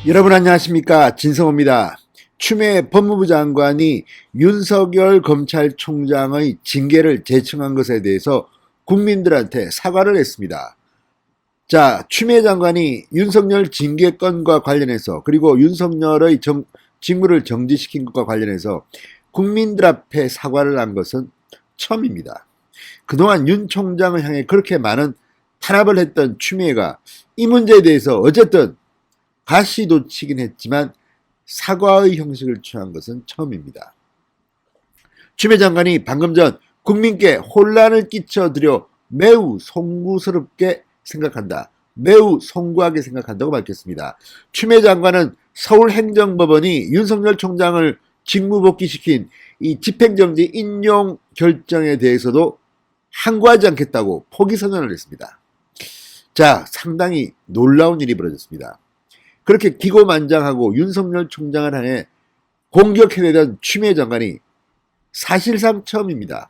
여러분 안녕하십니까, 진성호입니다. 추미애 법무부 장관이 윤석열 검찰총장의 징계를 제청한 것에 대해서 국민들한테 사과를 했습니다. 자, 추미애 장관이 윤석열 징계 건과 관련해서, 그리고 윤석열의 직무를 정지시킨 것과 관련해서 국민들 앞에 사과를 한 것은 처음입니다. 그동안 윤 총장을 향해 그렇게 많은 탄압을 했던 추미애가 이 문제에 대해서 어쨌든 가시도치긴 했지만 사과의 형식을 취한 것은 처음입니다. 추미애 장관이 방금 전 국민께 혼란을 끼쳐드려 매우 송구스럽게 생각한다, 매우 송구하게 생각한다고 밝혔습니다. 추미애 장관은 서울행정법원이 윤석열 총장을 직무복귀시킨 이 집행정지 인용 결정에 대해서도 항거하지 않겠다고 포기 선언을 했습니다. 자, 상당히 놀라운 일이 벌어졌습니다. 그렇게 기고만장하고 윤석열 총장을 향해 공격해내던 추미애 장관이 사실상 처음입니다.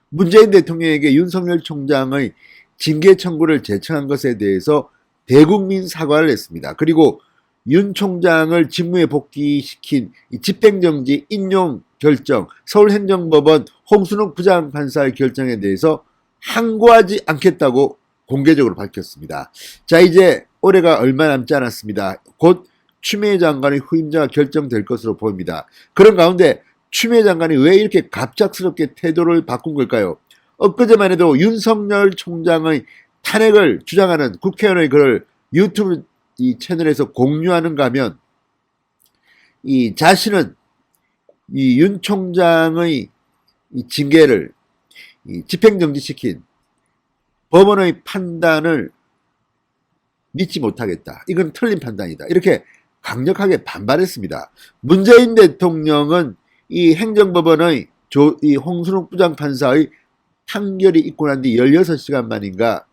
문재인 대통령에게 윤석열 총장의 징계 청구를 제청한 것에 대해서 대국민 사과를 했습니다. 그리고 윤 총장을 직무에 복귀시킨 집행정지 인용 결정, 서울행정법원 홍순욱 부장판사의 결정에 대해서 항거하지 않겠다고 공개적으로 밝혔습니다. 자, 이제 올해가 얼마 남지 않았습니다. 곧 추미애 장관의 후임자가 결정될 것으로 보입니다. 그런 가운데 추미애 장관이 왜 이렇게 갑작스럽게 태도를 바꾼 걸까요? 엊그제만 해도 윤석열 총장의 탄핵을 주장하는 국회의원의 글을 유튜브 이 채널에서 공유하는가 하면 이 자신은 이 윤 총장의 이 징계를 집행정지시킨 법원의 판단을 믿지 못하겠다, 이건 틀린 판단이다, 이렇게 강력하게 반발했습니다. 문재인 대통령은 이 행정법원의 이 홍순욱 부장판사의 판결이 있고 난 뒤 16시간 만인가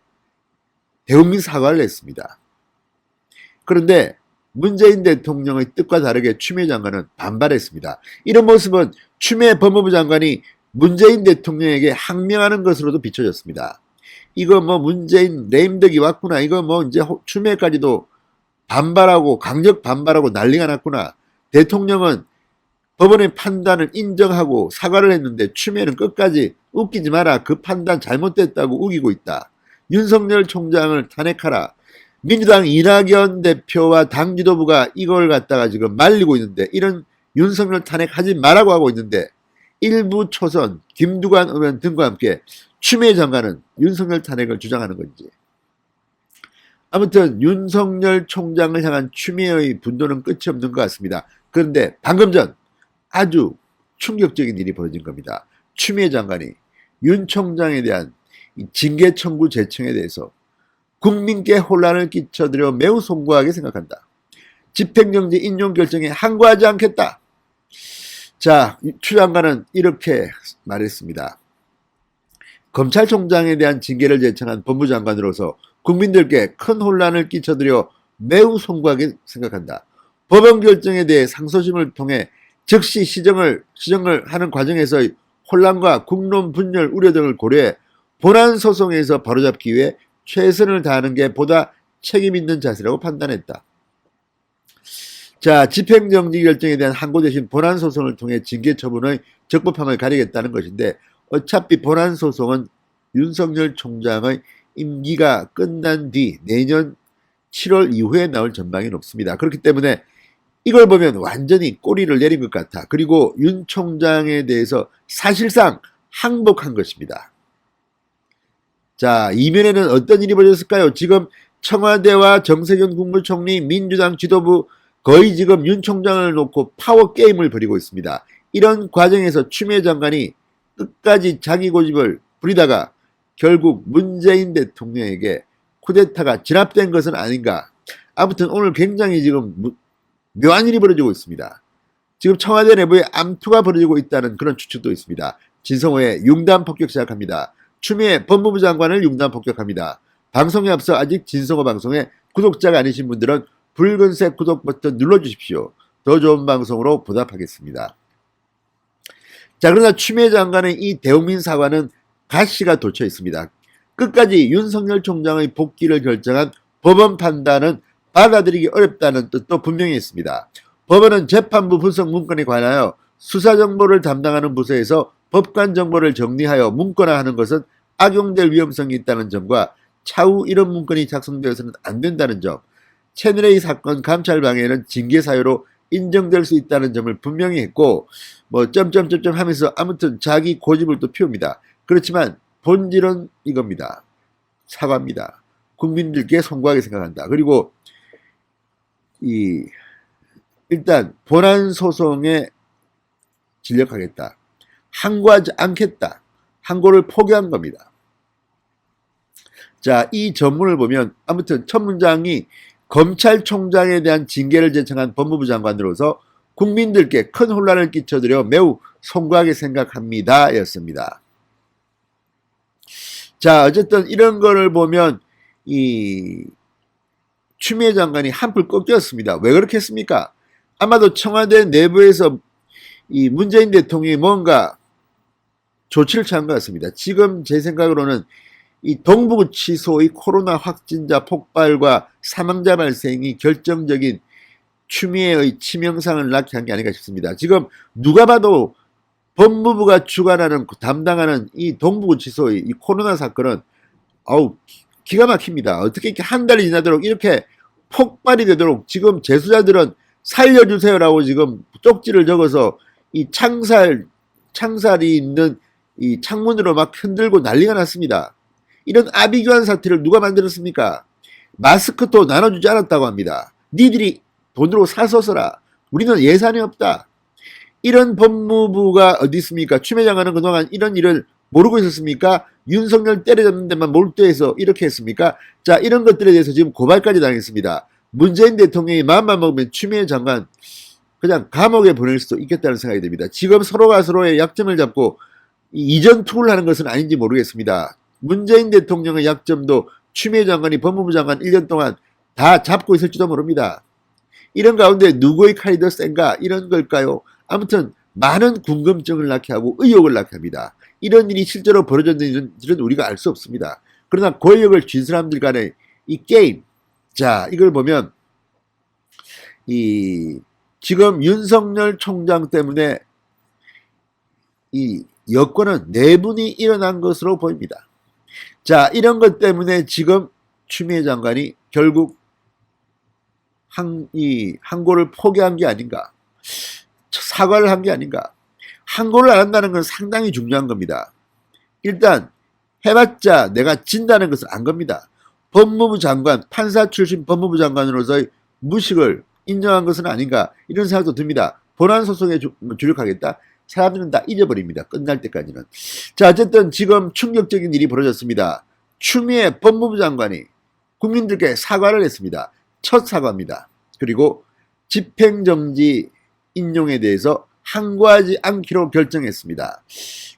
대국민 사과를 했습니다. 그런데 문재인 대통령의 뜻과 다르게 추미애 장관은 반발했습니다. 이런 모습은 추미애 법무부 장관이 문재인 대통령에게 항명하는 것으로도 비춰졌습니다. 이거 뭐 문재인 레임덕이 왔구나, 이거 뭐 이제 추미애까지도 반발하고 강력 반발하고 난리가 났구나, 대통령은 법원의 판단을 인정하고 사과를 했는데 추미애는 끝까지 웃기지 마라, 그 판단 잘못됐다고 우기고 있다, 윤석열 총장을 탄핵하라, 민주당 이낙연 대표와 당 지도부가 이걸 갖다가 지금 말리고 있는데, 이런 윤석열 탄핵하지 말라고 하고 있는데 일부 초선, 김두관 의원 등과 함께 추미애 장관은 윤석열 탄핵을 주장하는 건지. 아무튼 윤석열 총장을 향한 추미애의 분노는 끝이 없는 것 같습니다. 그런데 방금 전 아주 충격적인 일이 벌어진 겁니다. 추미애 장관이 윤 총장에 대한 징계 청구 제청에 대해서 국민께 혼란을 끼쳐드려 매우 송구하게 생각한다, 집행정지 인용 결정에 항거하지 않겠다. 자, 추 장관은 이렇게 말했습니다. 검찰총장에 대한 징계를 제청한 법무장관으로서 국민들께 큰 혼란을 끼쳐드려 매우 송구하게 생각한다. 법원 결정에 대해 상소심을 통해 즉시 시정을 하는 과정에서의 혼란과 국론 분열 우려 등을 고려해 본안 소송에서 바로잡기 위해 최선을 다하는 게 보다 책임 있는 자세라고 판단했다. 자, 집행정지 결정에 대한 항고 대신 본안 소송을 통해 징계 처분의 적법함을 가리겠다는 것인데, 어차피 본안 소송은 윤석열 총장의 임기가 끝난 뒤 내년 7월 이후에 나올 전망이 높습니다. 그렇기 때문에 이걸 보면 완전히 꼬리를 내린 것 같아. 그리고 윤 총장에 대해서 사실상 항복한 것입니다. 자, 이면에는 어떤 일이 벌어졌을까요? 지금 청와대와 정세균 국무총리, 민주당 지도부 거의 지금 윤 총장을 놓고 파워게임을 벌이고 있습니다. 이런 과정에서 추미애 장관이 끝까지 자기 고집을 부리다가 결국 문재인 대통령에게 쿠데타가 진압된 것은 아닌가. 아무튼 오늘 굉장히 지금 묘한 일이 벌어지고 있습니다. 지금 청와대 내부에 암투가 벌어지고 있다는 그런 추측도 있습니다. 진성호의 융단 폭격 시작합니다. 추미애 법무부 장관을 융단 폭격합니다. 방송에 앞서 아직 진성호 방송에 구독자가 아니신 분들은 붉은색 구독 버튼 눌러주십시오. 더 좋은 방송으로 보답하겠습니다. 자, 그러나 추미애 장관의 이 대국민 사과는 가시가 돋쳐 있습니다. 끝까지 윤석열 총장의 복귀를 결정한 법원 판단은 받아들이기 어렵다는 뜻도 분명히 있습니다. 법원은 재판부 분석 문건에 관하여 수사정보를 담당하는 부서에서 법관 정보를 정리하여 문건화하는 것은 악용될 위험성이 있다는 점과 차후 이런 문건이 작성되어서는 안 된다는 점, 채널A 사건 감찰 방해는 징계 사유로 인정될 수 있다는 점을 분명히 했고 뭐 점점점점 하면서 아무튼 자기 고집을 또 피웁니다. 그렇지만 본질은 이겁니다. 사과입니다. 국민들께 송구하게 생각한다. 그리고 일단 본안 소송에 진력하겠다. 항고하지 않겠다. 항고를 포기한 겁니다. 자, 이 전문을 보면 아무튼 첫 문장이 검찰총장에 대한 징계를 제청한 법무부 장관으로서 국민들께 큰 혼란을 끼쳐드려 매우 송구하게 생각합니다. 였습니다. 자, 어쨌든 이런 거를 보면 추미애 장관이 한풀 꺾였습니다. 왜 그렇게 했습니까? 아마도 청와대 내부에서 문재인 대통령이 뭔가 조치를 취한 것 같습니다. 지금 제 생각으로는 이 동부구치소의 코로나 확진자 폭발과 사망자 발생이 결정적인 추미애의 치명상을 낳게 한 게 아닌가 싶습니다. 지금 누가 봐도 법무부가 주관하는 담당하는 이 동부구치소의 이 코로나 사건은 기가 막힙니다. 어떻게 이렇게 한 달이 지나도록 이렇게 폭발이 되도록 지금 재수자들은 살려주세요라고 지금 쪽지를 적어서 이 창살이 있는 이 창문으로 막 흔들고 난리가 났습니다. 이런 아비규환 사태를 누가 만들었습니까? 마스크도 나눠주지 않았다고 합니다. 니들이 돈으로 사서 써라. 우리는 예산이 없다. 이런 법무부가 어디 있습니까? 추미애 장관은 그동안 이런 일을 모르고 있었습니까? 윤석열 때려잡는 데만 몰두해서 이렇게 했습니까? 자, 이런 것들에 대해서 지금 고발까지 당했습니다. 문재인 대통령이 마음만 먹으면 추미애 장관 그냥 감옥에 보낼 수도 있겠다는 생각이 듭니다. 지금 서로가 서로의 약점을 잡고 이전 투구를 하는 것은 아닌지 모르겠습니다. 문재인 대통령의 약점도 추미애 장관이 법무부 장관 1년 동안 다 잡고 있을지도 모릅니다. 이런 가운데 누구의 칼이 더 센가? 이런 걸까요? 아무튼 많은 궁금증을 낳게 하고 의혹을 낳게 합니다. 이런 일이 실제로 벌어졌는지는 우리가 알 수 없습니다. 그러나 권력을 쥔 사람들 간의 이 게임, 자, 이걸 보면 지금 윤석열 총장 때문에 이 여권은 내분이 일어난 것으로 보입니다. 자, 이런 것 때문에 지금 추미애 장관이 결국 항고를 포기한 게 아닌가, 사과를 한 게 아닌가. 항고를 안 한다는 건 상당히 중요한 겁니다. 일단 해봤자 내가 진다는 것은 안 겁니다. 법무부 장관, 판사 출신 법무부 장관으로서의 무식을 인정한 것은 아닌가, 이런 생각도 듭니다. 본안 소송에 주력하겠다? 사람들은 다 잊어버립니다. 끝날 때까지는. 자, 어쨌든 지금 충격적인 일이 벌어졌습니다. 추미애 법무부 장관이 국민들께 사과를 했습니다. 첫 사과입니다. 그리고 집행정지 인용에 대해서 항고하지 않기로 결정했습니다.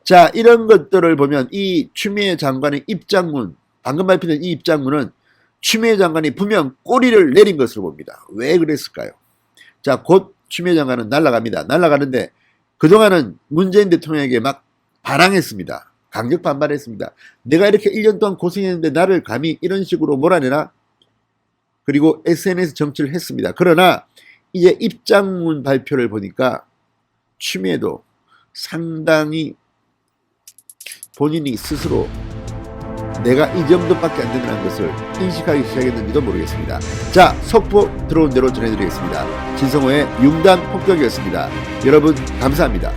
자, 이런 것들을 보면 이 추미애 장관의 입장문, 방금 발표된 이 입장문은 추미애 장관이 분명 꼬리를 내린 것으로 봅니다. 왜 그랬을까요? 자, 곧 추미애 장관은 날아갑니다. 날아가는데 그동안은 문재인 대통령에게 막 반항했습니다. 강력 반발했습니다. 내가 이렇게 1년 동안 고생했는데 나를 감히 이런 식으로 몰아내나? 그리고 SNS 정치를 했습니다. 그러나 이제 입장문 발표를 보니까 추미애도 상당히 본인이 스스로 내가 이 정도밖에 안 된다는 것을 인식하기 시작했는지도 모르겠습니다. 자, 속보 들어온 대로 전해드리겠습니다. 진성호의 융단 폭격이었습니다. 여러분 감사합니다.